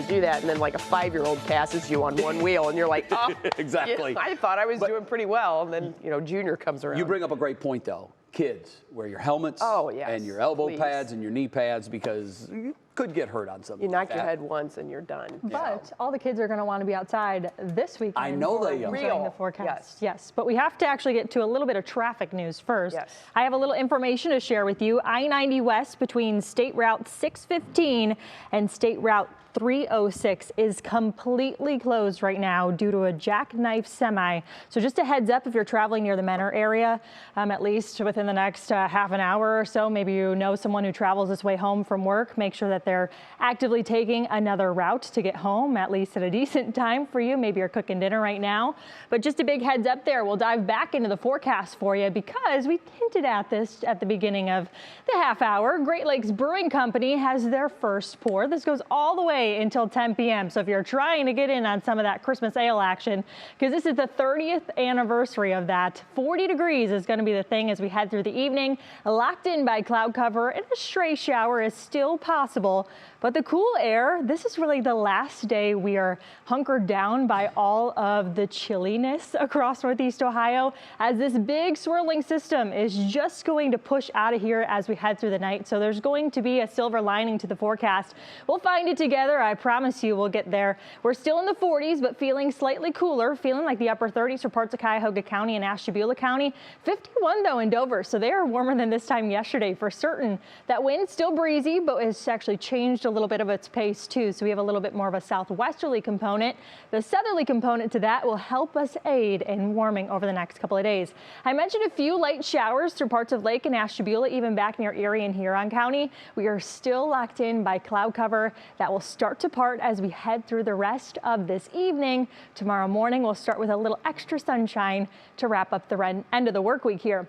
do that, and then like a 5-year-old passes you on one wheel, and you're like, oh, Exactly. yeah, I thought I was doing pretty well, and then Junior comes around. You bring up a great point, though. Kids, wear your helmets and your elbow pads and your knee pads, because you could get hurt on something. You knock your head once and you're done. But all the kids are going to want to be outside this weekend. I know they are. Enjoying the forecast. Yes, but we have to actually get to a little bit of traffic news first. Yes. I have a little information to share with you. I-90 West between State Route 615 and State Route 306 is completely closed right now due to a jackknife semi. So just a heads up, if you're traveling near the Menor area, at least within the next half an hour or so, maybe you know someone who travels this way home from work, make sure that they're actively taking another route to get home, at least at a decent time for you. Maybe you're cooking dinner right now, but just a big heads up there. We'll dive back into the forecast for you because we hinted at this at the beginning of the half hour. Great Lakes Brewing Company has their first pour. This goes all the way until 10 p.m. So if you're trying to get in on some of that Christmas ale action, because this is the 30th anniversary of that, 40 degrees is going to be the thing as we head through the evening. Locked in by cloud cover, and a stray shower is still possible. But the cool air, this is really the last day we are hunkered down by all of the chilliness across Northeast Ohio, as this big swirling system is just going to push out of here as we head through the night. So there's going to be a silver lining to the forecast. We'll find it together. I promise you we'll get there. We're still in the 40s, but feeling slightly cooler, feeling like the upper 30s for parts of Cuyahoga County and Ashtabula County. 51 though in Dover, so they are warmer than this time yesterday for certain. That wind still breezy, but it's actually changed a little bit of its pace too. So we have a little bit more of a southwesterly component. The southerly component to that will help us aid in warming over the next couple of days. I mentioned a few light showers through parts of Lake and Ashtabula, even back near Erie and Huron County. We are still locked in by cloud cover that will start to part as we head through the rest of this evening. Tomorrow morning we'll start with a little extra sunshine to wrap up the end of the work week here.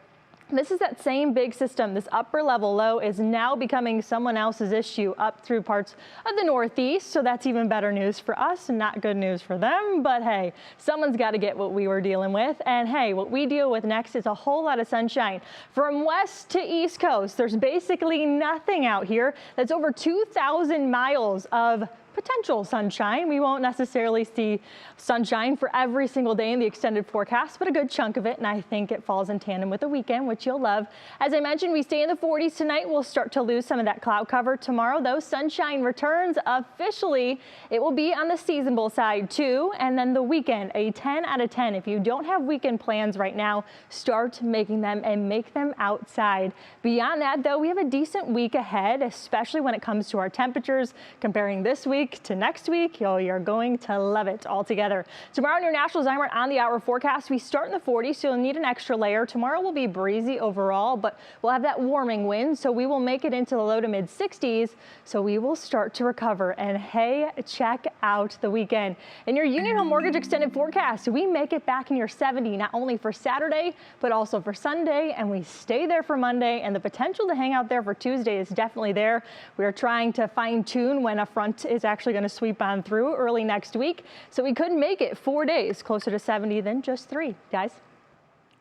This is that same big system. This upper level low is now becoming someone else's issue up through parts of the Northeast. So that's even better news for us and not good news for them. But hey, someone's got to get what we were dealing with. And hey, what we deal with next is a whole lot of sunshine. From west to east coast, there's basically nothing out here. That's over 2,000 miles of potential sunshine. We won't necessarily see sunshine for every single day in the extended forecast, but a good chunk of it, and I think it falls in tandem with the weekend, which you'll love. As I mentioned, we stay in the 40s tonight. We'll start to lose some of that cloud cover tomorrow. Though sunshine returns officially, it will be on the seasonable side too, and then the weekend, a 10 out of 10. If you don't have weekend plans right now, start making them and make them outside. Beyond that, though, we have a decent week ahead, especially when it comes to our temperatures. Comparing this week to next week, you're going to love it altogether. Tomorrow in your National Zymer on the hour forecast, we start in the 40s, so you'll need an extra layer. Tomorrow will be breezy overall, but we'll have that warming wind, so we will make it into the low to mid 60s, so we will start to recover. And hey, check out the weekend. In your Union Home Mortgage extended forecast, we make it back in your 70, not only for Saturday, but also for Sunday, and we stay there for Monday, and the potential to hang out there for Tuesday is definitely there. We are trying to fine tune when a front is actually going to sweep on through early next week. So we couldn't make it 4 days closer to 70 than just 3, guys.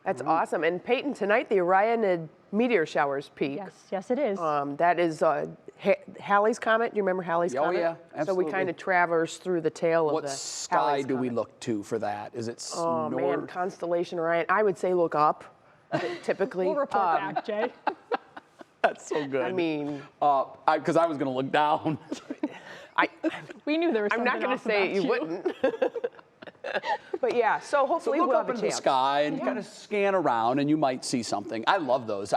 That's awesome. And Peyton, tonight the Orion Meteor showers peak. Yes, it is. That is Halley's Comet. Do you remember Halley's Comet? Oh, yeah, absolutely. So we kind of traverse through the tail of what the sky Halley's do we Comet. look to for that? Is it Oh, north? man, constellation Orion. I would say look up, typically. We'll report back, Jay. That's so good. I mean, because I was going to look down. We knew there was I'm something not going off to say about you wouldn't. But yeah, so hopefully look we'll up have a in the chance. sky and kind of scan around, and you might see something. I love those.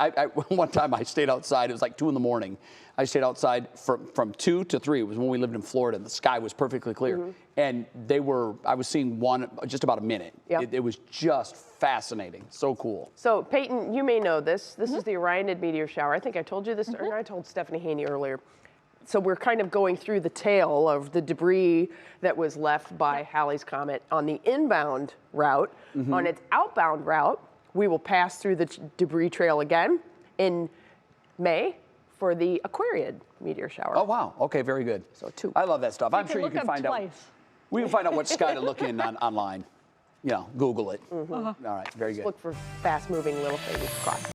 One time I stayed outside. It was like 2 in the morning. I stayed outside from 2 to 3. It was when we lived in Florida, and the sky was perfectly clear. And I was seeing one just about a minute. Yep. It was just fascinating. So cool. So Peyton, you may know this. This is the Orion meteor shower. I think I told you this, or I told Stephanie Haney earlier. So we're kind of going through the tail of the debris that was left by Halley's Comet on the inbound route. On its outbound route, we will pass through the debris trail again in May for the Aquarian meteor shower. Oh, wow. Okay, very good. So 2. I love that stuff. I'm sure you look can up find out. twice. We can find out what sky to look in online. Google it. All right, very good. Look for fast-moving little things.